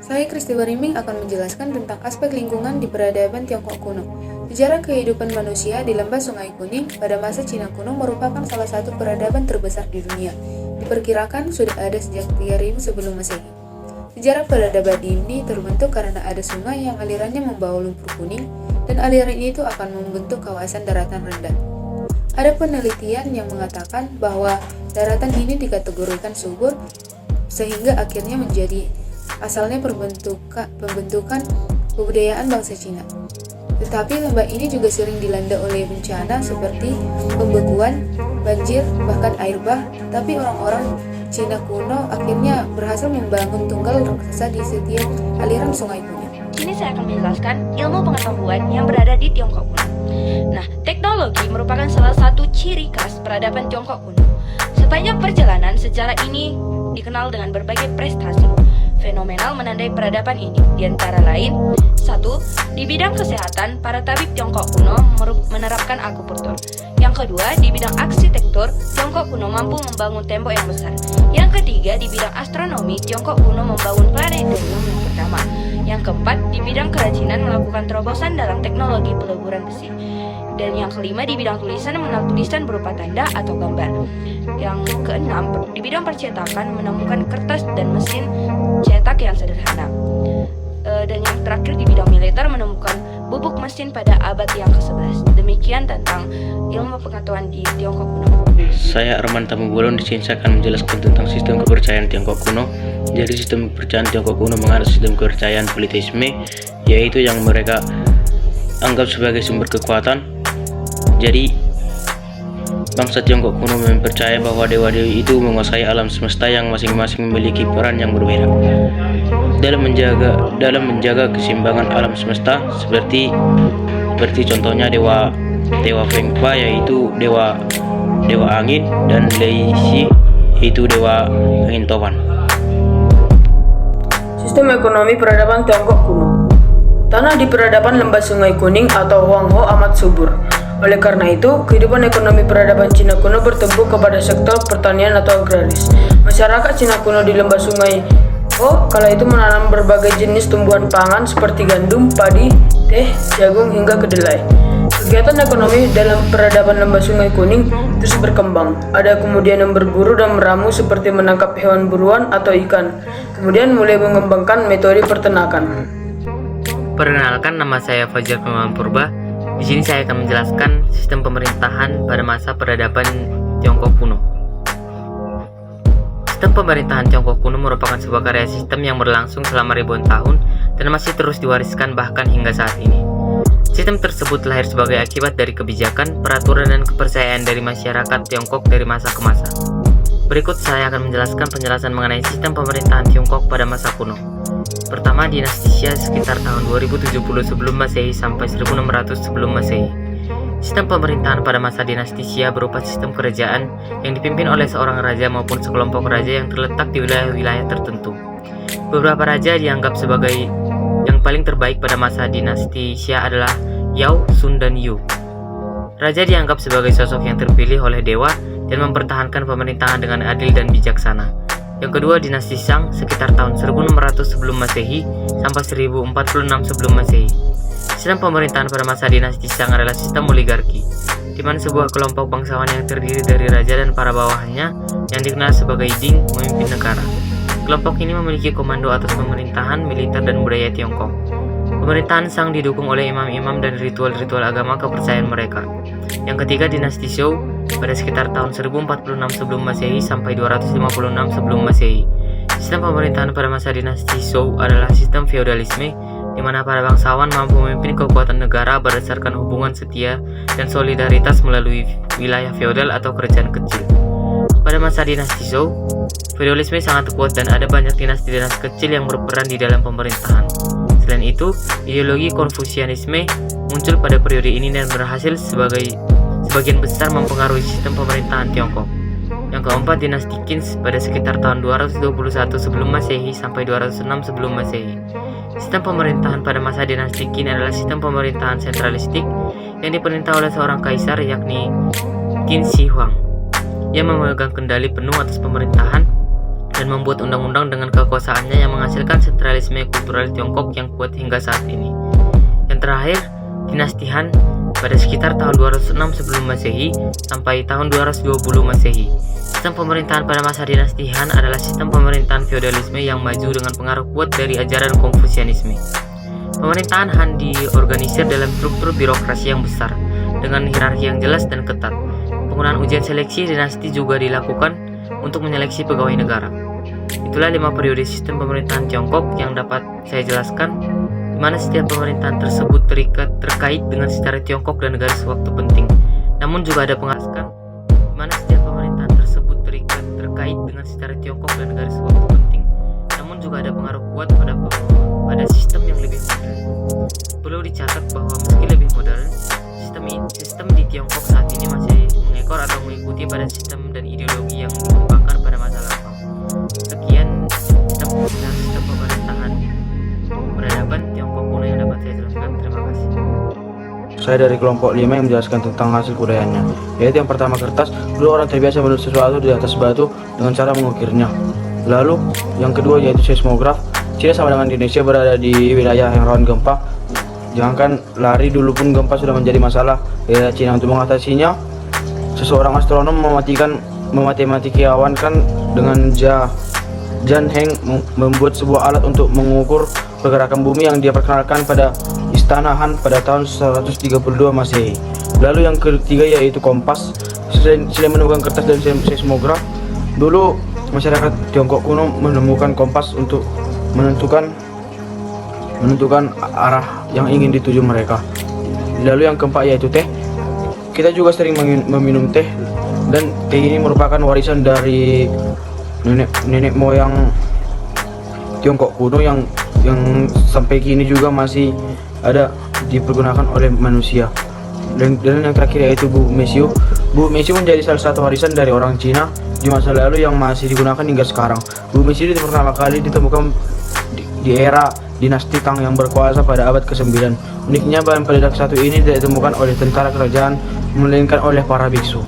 Saya Kristi Wariming akan menjelaskan tentang aspek lingkungan di peradaban Tiongkok kuno. Sejarah kehidupan manusia di lembah Sungai Kuning pada masa Cina kuno merupakan salah satu peradaban terbesar di dunia. Diperkirakan sudah ada sejak 3000 sebelum Masehi. Sejarah peradaban ini terbentuk karena ada sungai yang alirannya membawa lumpur kuning dan aliran itu akan membentuk kawasan daratan rendah. Ada penelitian yang mengatakan bahwa daratan ini dikategorikan subur sehingga akhirnya menjadi asalnya pembentukan kebudayaan bangsa Cina. Tetapi lembah ini juga sering dilanda oleh bencana seperti pembekuan, banjir, bahkan air bah. Tapi orang-orang Cina kuno akhirnya berhasil membangun tunggal raksasa di setiap aliran sungai kuning. Kini saya akan menjelaskan ilmu pengetahuan yang berada di Tiongkok kuno. Nah, teknologi merupakan salah satu ciri khas peradaban Tiongkok kuno. Sepanjang perjalanan sejarah ini dikenal dengan berbagai prestasi fenomenal menandai peradaban ini. Di antara lain, 1. Di bidang kesehatan, para tabib Tiongkok kuno menerapkan akupunktur. Yang kedua, di bidang arsitektur, Tiongkok kuno mampu membangun tembok yang besar. Yang ketiga, di bidang astronomi, Tiongkok kuno membangun planetarium yang pertama. Yang keempat, di bidang kerajinan melakukan terobosan dalam teknologi peleburan besi. Dan yang kelima, di bidang tulisan mengenal tulisan berupa tanda atau gambar. Yang keenam, di bidang percetakan menemukan kertas dan mesin cetak yang sederhana. Dan yang terakhir, di bidang militer menemukan bubuk mesin pada abad yang ke-11. Demikian tentang ilmu pengetahuan di Tiongkok kuno. Saya Arman Tambubolon, di sini saya akan menjelaskan tentang sistem kepercayaan Tiongkok kuno. Jadi sistem kepercayaan Tiongkok kuno menganut sistem kepercayaan politisme, yaitu yang mereka anggap sebagai sumber kekuatan. Jadi bangsa Tiongkok kuno mempercayai bahwa dewa-dewi itu menguasai alam semesta yang masing-masing memiliki peran yang berbeda dalam menjaga keseimbangan alam semesta, seperti contohnya dewa Feng Fa yaitu dewa angin, dan Lei Xi yaitu dewa angin topan. Sistem ekonomi peradaban Tiongkok kuno. Tanah di peradaban lembah Sungai Kuning atau Huanghe amat subur. Oleh karena itu, kehidupan ekonomi peradaban Cina kuno bertumpu kepada sektor pertanian atau agraris. Masyarakat Cina kuno di lembah Sungai kala itu menanam berbagai jenis tumbuhan pangan seperti gandum, padi, teh, jagung, hingga kedelai. Kegiatan ekonomi dalam peradaban lembah Sungai Kuning terus berkembang. Ada kemudian yang berburu dan meramu seperti menangkap hewan buruan atau ikan. Kemudian mulai mengembangkan metode peternakan. Perkenalkan, nama saya Fajar Firman Purba. Di sini saya akan menjelaskan sistem pemerintahan pada masa peradaban Tiongkok kuno. Sistem pemerintahan Tiongkok kuno merupakan sebuah karya sistem yang berlangsung selama ribuan tahun dan masih terus diwariskan bahkan hingga saat ini. Sistem tersebut lahir sebagai akibat dari kebijakan, peraturan, dan kepercayaan dari masyarakat Tiongkok dari masa ke masa. Berikut saya akan menjelaskan penjelasan mengenai sistem pemerintahan Tiongkok pada masa kuno. Pertama, dinasti Xia sekitar tahun 2070 sebelum Masehi sampai 1600 sebelum Masehi. Sistem pemerintahan pada masa dinasti Xia berupa sistem kerajaan yang dipimpin oleh seorang raja maupun sekelompok raja yang terletak di wilayah-wilayah tertentu. Beberapa raja dianggap sebagai yang paling terbaik pada masa dinasti Xia adalah Yao, Sun, dan Yu. Raja dianggap sebagai sosok yang terpilih oleh dewa dan mempertahankan pemerintahan dengan adil dan bijaksana. Yang kedua, dinasti Shang sekitar tahun 1600 sebelum Masehi sampai 1046 sebelum Masehi. Sistem pemerintahan pada masa dinasti Shang adalah sistem oligarki, di mana sebuah kelompok bangsawan yang terdiri dari raja dan para bawahannya yang dikenal sebagai Ding memimpin negara. Kelompok ini memiliki komando atas pemerintahan, militer, dan budaya Tiongkok. Pemerintahan Shang didukung oleh imam-imam dan ritual-ritual agama kepercayaan mereka. Yang ketiga, dinasti Zhou pada sekitar tahun 1046 sebelum Masehi sampai 256 sebelum Masehi. Sistem pemerintahan pada masa dinasti Zhou adalah sistem feodalisme, di mana para bangsawan mampu memimpin kekuatan negara berdasarkan hubungan setia dan solidaritas melalui wilayah feodal atau kerajaan kecil. Pada masa dinasti Zhou, feodalisme sangat kuat dan ada banyak dinasti-dinasti kecil yang berperan di dalam pemerintahan. Selain itu, ideologi Konfusianisme muncul pada periode ini dan berhasil sebagian besar mempengaruhi sistem pemerintahan Tiongkok. Yang keempat, dinasti Qin pada sekitar tahun 221 sebelum Masehi sampai 206 sebelum Masehi. Sistem pemerintahan pada masa dinasti Qin adalah sistem pemerintahan sentralistik yang diperintah oleh seorang kaisar, yakni Qin Shi Huang, yang memegang kendali penuh atas pemerintahan. dan membuat undang-undang dengan kekuasaannya yang menghasilkan sentralisme kultural Tiongkok yang kuat hingga saat ini. Yang terakhir, dinasti Han pada sekitar tahun 206 sebelum Masehi sampai tahun 220 Masehi. Sistem pemerintahan pada masa dinasti Han adalah sistem pemerintahan feodalisme yang maju dengan pengaruh kuat dari ajaran Konfusianisme. Pemerintahan Han diorganisir dalam struktur birokrasi yang besar, dengan hierarki yang jelas dan ketat. Penggunaan ujian seleksi dinasti juga dilakukan untuk menyeleksi pegawai negara. Itulah 5 periode sistem pemerintahan Tiongkok yang dapat saya jelaskan, di mana setiap pemerintahan tersebut terkait dengan sejarah Tiongkok dan garis waktu penting. Namun juga ada pengaruh di mana setiap pemerintahan tersebut terkait dengan sejarah Tiongkok dan garis waktu penting. Namun juga ada pengaruh kuat pada sistem yang lebih modern. Perlu dicatat bahwa meski lebih modern, sistem di Tiongkok saat ini masih mengekor atau mengikuti pada sistem dan ideologi yang dikembangkan pada masa lampau. Sekian sistem pemerintahan peradaban Tiongkok kuno yang dapat saya jelaskan. Terima kasih. Saya dari kelompok 5 yang menjelaskan tentang hasil kudayannya, yaitu yang pertama kertas. Dulu orang terbiasa menulis sesuatu di atas batu dengan cara mengukirnya. Lalu yang kedua yaitu seismograf. China sama dengan Indonesia berada di wilayah yang rawan gempa. Jangankan lari, dulu pun gempa sudah menjadi masalah daerah China. Untuk mengatasinya, seseorang astronom mematematikikawan dengan Jan Heng membuat sebuah alat untuk mengukur pergerakan bumi yang dia perkenalkan pada Istana Han pada tahun 132 Masehi. Lalu yang ketiga yaitu kompas. Selain menemukan kertas dan seismograf, dulu masyarakat Tiongkok kuno menemukan kompas untuk menentukan arah yang ingin dituju mereka. Lalu yang keempat yaitu teh. Kita juga sering meminum teh, dan teh ini merupakan warisan dari nenek moyang Tiongkok kuno yang sampai kini juga masih ada dipergunakan oleh manusia. Dan yang terakhir yaitu bubuk mesiu. Bubuk mesiu menjadi salah satu warisan dari orang Cina di masa lalu yang masih digunakan hingga sekarang. Bubuk mesiu pertama kali ditemukan di era dinasti Tang yang berkuasa pada abad ke-9. Uniknya bahan peledak satu ini tidak ditemukan oleh tentara kerajaan, melainkan oleh para biksu.